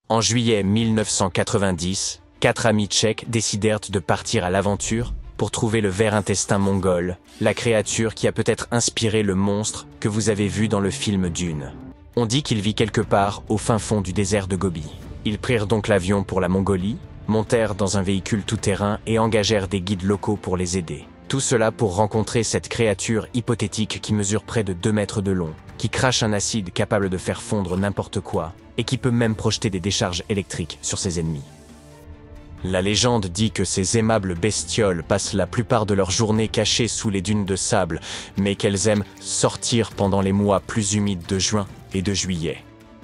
En juillet 1990, 4 amis tchèques décidèrent de partir à l'aventure pour trouver le ver intestin mongol, la créature qui a peut-être inspiré le monstre que vous avez vu dans le film Dune. On dit qu'il vit quelque part au fin fond du désert de Gobi. Ils prirent donc l'avion pour la Mongolie, montèrent dans un véhicule tout-terrain et engagèrent des guides locaux pour les aider. Tout cela pour rencontrer cette créature hypothétique qui mesure près de 2 mètres de long, qui crache un acide capable de faire fondre n'importe quoi, et qui peut même projeter des décharges électriques sur ses ennemis. La légende dit que ces aimables bestioles passent la plupart de leur journée cachées sous les dunes de sable, mais qu'elles aiment sortir pendant les mois plus humides de juin et de juillet.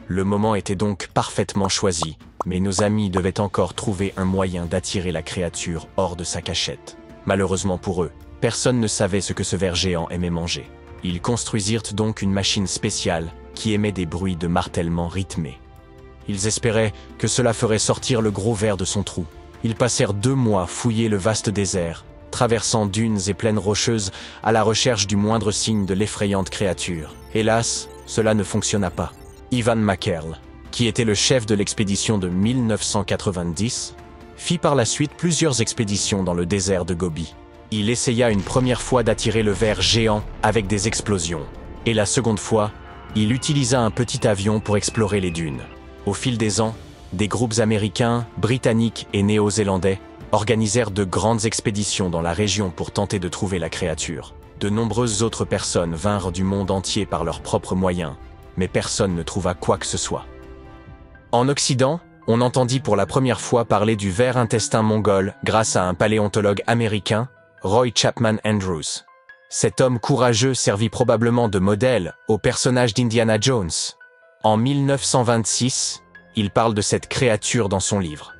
Le moment était donc parfaitement choisi, mais nos amis devaient encore trouver un moyen d'attirer la créature hors de sa cachette. Malheureusement pour eux, personne ne savait ce que ce ver géant aimait manger. Ils construisirent donc une machine spéciale qui émet des bruits de martèlement rythmés. Ils espéraient que cela ferait sortir le gros ver de son trou. Ils passèrent 2 mois fouiller le vaste désert, traversant dunes et plaines rocheuses à la recherche du moindre signe de l'effrayante créature. Hélas, cela ne fonctionna pas. Ivan Makerl, qui était le chef de l'expédition de 1990, fit par la suite plusieurs expéditions dans le désert de Gobi. Il essaya une première fois d'attirer le ver géant avec des explosions, et la seconde fois, il utilisa un petit avion pour explorer les dunes. Au fil des ans, des groupes américains, britanniques et néo-zélandais organisèrent de grandes expéditions dans la région pour tenter de trouver la créature. De nombreuses autres personnes vinrent du monde entier par leurs propres moyens, mais personne ne trouva quoi que ce soit. En Occident, on entendit pour la première fois parler du ver intestin mongol grâce à un paléontologue américain, Roy Chapman Andrews. Cet homme courageux servit probablement de modèle au personnage d'Indiana Jones. En 1926, il parle de cette créature dans son livre.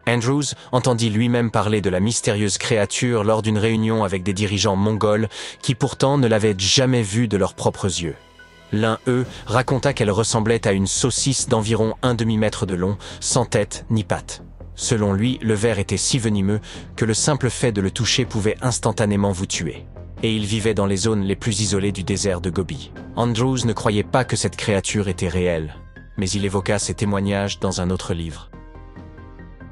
Andrews entendit lui-même parler de la mystérieuse créature lors d'une réunion avec des dirigeants mongols qui pourtant ne l'avaient jamais vue de leurs propres yeux. L'un d'eux raconta qu'elle ressemblait à une saucisse d'environ 1 demi-mètre de long, sans tête ni pattes. Selon lui, le ver était si venimeux que le simple fait de le toucher pouvait instantanément vous tuer. Et il vivait dans les zones les plus isolées du désert de Gobi. Andrews ne croyait pas que cette créature était réelle, mais il évoqua ses témoignages dans un autre livre.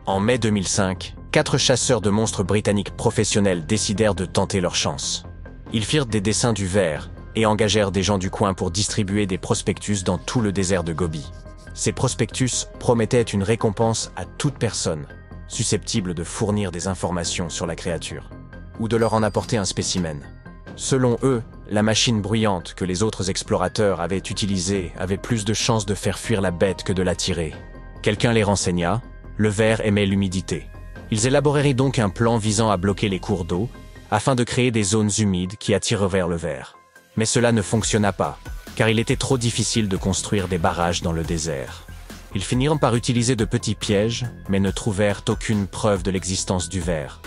En mai 2005, 4 chasseurs de monstres britanniques professionnels décidèrent de tenter leur chance. Ils firent des dessins du ver et engagèrent des gens du coin pour distribuer des prospectus dans tout le désert de Gobi. Ces prospectus promettaient une récompense à toute personne susceptible de fournir des informations sur la créature, ou de leur en apporter un spécimen. Selon eux, la machine bruyante que les autres explorateurs avaient utilisée avait plus de chances de faire fuir la bête que de l'attirer. Quelqu'un les renseigna, le ver aimait l'humidité. Ils élaborèrent donc un plan visant à bloquer les cours d'eau, afin de créer des zones humides qui attirent vers le ver. Mais cela ne fonctionna pas, car il était trop difficile de construire des barrages dans le désert. Ils finirent par utiliser de petits pièges, mais ne trouvèrent aucune preuve de l'existence du ver.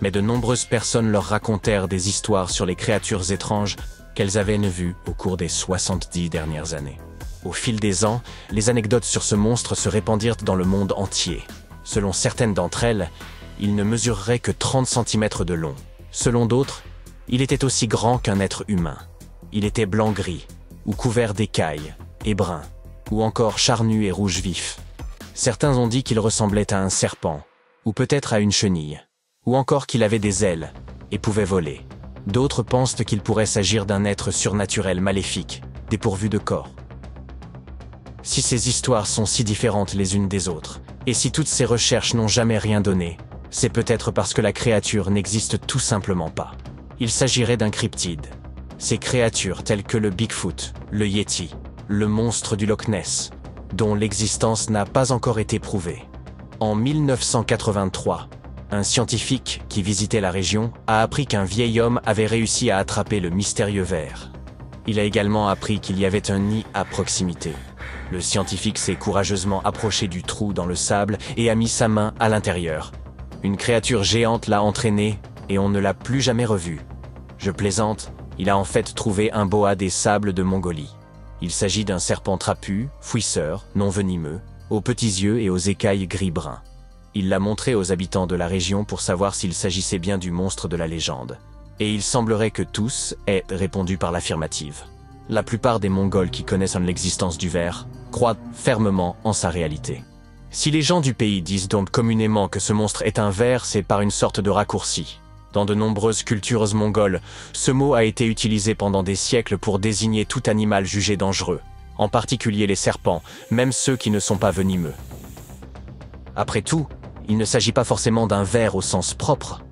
Mais de nombreuses personnes leur racontèrent des histoires sur les créatures étranges qu'elles avaient vues au cours des 70 dernières années. Au fil des ans, les anecdotes sur ce monstre se répandirent dans le monde entier. Selon certaines d'entre elles, il ne mesurerait que 30 cm de long. Selon d'autres, il était aussi grand qu'un être humain. Il était blanc-gris, ou couvert d'écailles, et brun, ou encore charnu et rouge vif. Certains ont dit qu'il ressemblait à un serpent, ou peut-être à une chenille, ou encore qu'il avait des ailes, et pouvait voler. D'autres pensent qu'il pourrait s'agir d'un être surnaturel maléfique, dépourvu de corps. Si ces histoires sont si différentes les unes des autres, et si toutes ces recherches n'ont jamais rien donné, c'est peut-être parce que la créature n'existe tout simplement pas. Il s'agirait d'un cryptide. Ces créatures telles que le Bigfoot, le Yeti, le monstre du Loch Ness, dont l'existence n'a pas encore été prouvée. En 1983, un scientifique qui visitait la région a appris qu'un vieil homme avait réussi à attraper le mystérieux ver. Il a également appris qu'il y avait un nid à proximité. Le scientifique s'est courageusement approché du trou dans le sable et a mis sa main à l'intérieur. Une créature géante l'a entraîné et on ne l'a plus jamais revu. Je plaisante, il a en fait trouvé un boa des sables de Mongolie. Il s'agit d'un serpent trapu, fouisseur, non venimeux, aux petits yeux et aux écailles gris-brun. Il l'a montré aux habitants de la région pour savoir s'il s'agissait bien du monstre de la légende. Et il semblerait que tous aient répondu par l'affirmative. La plupart des Mongols qui connaissent l'existence du ver croient fermement en sa réalité. Si les gens du pays disent donc communément que ce monstre est un ver, c'est par une sorte de raccourci. Dans de nombreuses cultures mongoles, ce mot a été utilisé pendant des siècles pour désigner tout animal jugé dangereux, en particulier les serpents, même ceux qui ne sont pas venimeux. Après tout, il ne s'agit pas forcément d'un ver au sens propre.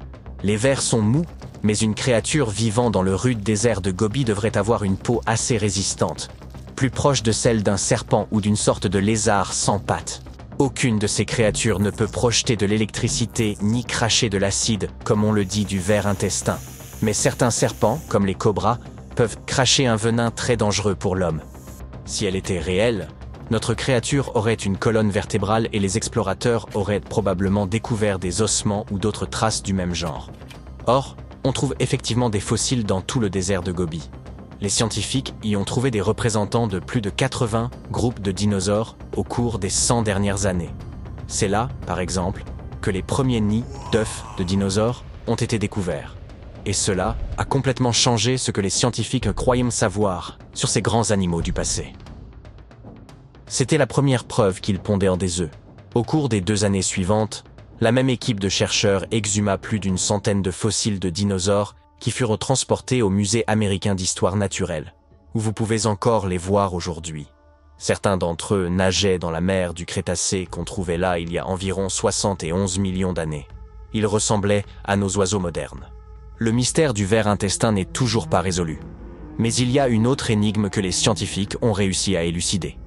Les vers sont mous, mais une créature vivant dans le rude désert de Gobi devrait avoir une peau assez résistante, plus proche de celle d'un serpent ou d'une sorte de lézard sans pattes. Aucune de ces créatures ne peut projeter de l'électricité ni cracher de l'acide, comme on le dit du ver intestin. Mais certains serpents, comme les cobras, peuvent cracher un venin très dangereux pour l'homme. Si elle était réelle, notre créature aurait une colonne vertébrale et les explorateurs auraient probablement découvert des ossements ou d'autres traces du même genre. Or, on trouve effectivement des fossiles dans tout le désert de Gobi. Les scientifiques y ont trouvé des représentants de plus de 80 groupes de dinosaures au cours des 100 dernières années. C'est là, par exemple, que les premiers nids d'œufs de dinosaures ont été découverts. Et cela a complètement changé ce que les scientifiques croyaient savoir sur ces grands animaux du passé. C'était la première preuve qu'ils pondaient des œufs. Au cours des 2 années suivantes, la même équipe de chercheurs exhuma plus d'une centaine de fossiles de dinosaures qui furent transportés au Musée américain d'histoire naturelle, où vous pouvez encore les voir aujourd'hui. Certains d'entre eux nageaient dans la mer du Crétacé qu'on trouvait là il y a environ 71 millions d'années. Ils ressemblaient à nos oiseaux modernes. Le mystère du ver intestin n'est toujours pas résolu. Mais il y a une autre énigme que les scientifiques ont réussi à élucider.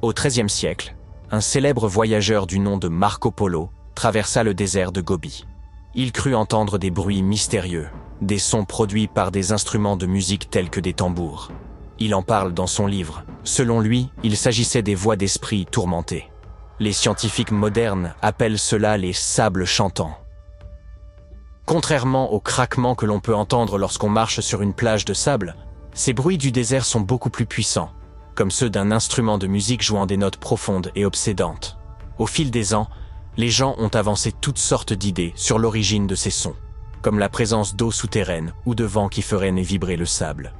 Au XIIIe siècle, un célèbre voyageur du nom de Marco Polo traversa le désert de Gobi. Il crut entendre des bruits mystérieux, des sons produits par des instruments de musique tels que des tambours. Il en parle dans son livre. Selon lui, il s'agissait des voix d'esprits tourmentés. Les scientifiques modernes appellent cela les sables chantants. Contrairement aux craquements que l'on peut entendre lorsqu'on marche sur une plage de sable, ces bruits du désert sont beaucoup plus puissants, comme ceux d'un instrument de musique jouant des notes profondes et obsédantes. Au fil des ans, les gens ont avancé toutes sortes d'idées sur l'origine de ces sons, comme la présence d'eau souterraine ou de vent qui ferait vibrer le sable.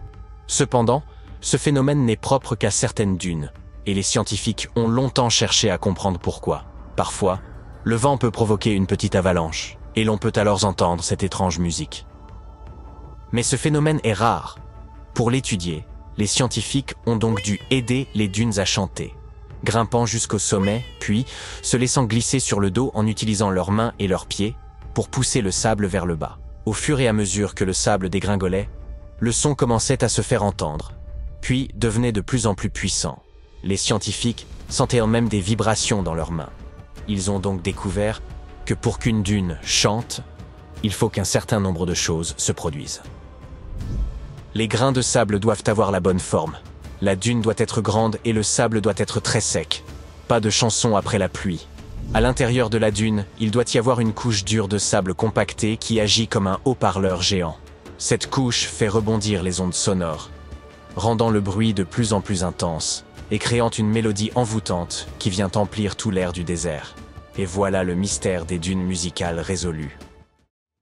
Cependant, ce phénomène n'est propre qu'à certaines dunes, et les scientifiques ont longtemps cherché à comprendre pourquoi. Parfois, le vent peut provoquer une petite avalanche, et l'on peut alors entendre cette étrange musique. Mais ce phénomène est rare. Pour l'étudier, les scientifiques ont donc dû aider les dunes à chanter, grimpant jusqu'au sommet, puis se laissant glisser sur le dos en utilisant leurs mains et leurs pieds pour pousser le sable vers le bas. Au fur et à mesure que le sable dégringolait, le son commençait à se faire entendre, puis devenait de plus en plus puissant. Les scientifiques sentaient même des vibrations dans leurs mains. Ils ont donc découvert que pour qu'une dune chante, il faut qu'un certain nombre de choses se produisent. Les grains de sable doivent avoir la bonne forme. La dune doit être grande et le sable doit être très sec. Pas de chanson après la pluie. À l'intérieur de la dune, il doit y avoir une couche dure de sable compacté qui agit comme un haut-parleur géant. Cette couche fait rebondir les ondes sonores, rendant le bruit de plus en plus intense et créant une mélodie envoûtante qui vient emplir tout l'air du désert. Et voilà le mystère des dunes musicales résolu.